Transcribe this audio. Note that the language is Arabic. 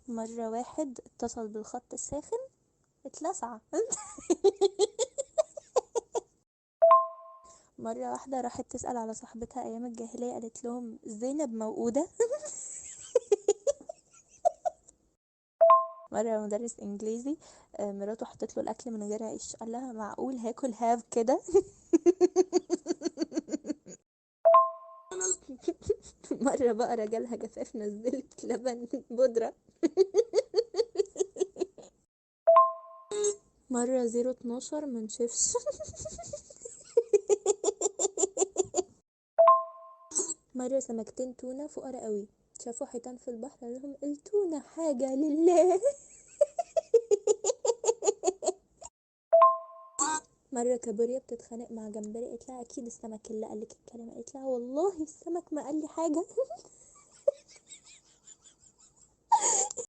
مرة واحد اتصل بالخط الساخن اتلسع. مرة واحدة راحت تسأل على صاحبتها أيام الجاهلية، قالت لهم زينب موجودة. مرة مدرس إنجليزي مراته حطت له الأكل من غير عيش، قال لها معقول هاكل هاف كده؟ مرة بقرة جالها جفاف، نزلت لبن بودرة. مرة 012 منشفش. مرة سمكتين تونة فقرا قوي شافوا حيتان في البحر، قال لهم التونة حاجة لله. مرة كابوريا بتتخانق مع جمبري، قالت لها اكيد السمك اللي قالك الكلام، قالت لها والله السمك ما قال لي حاجة.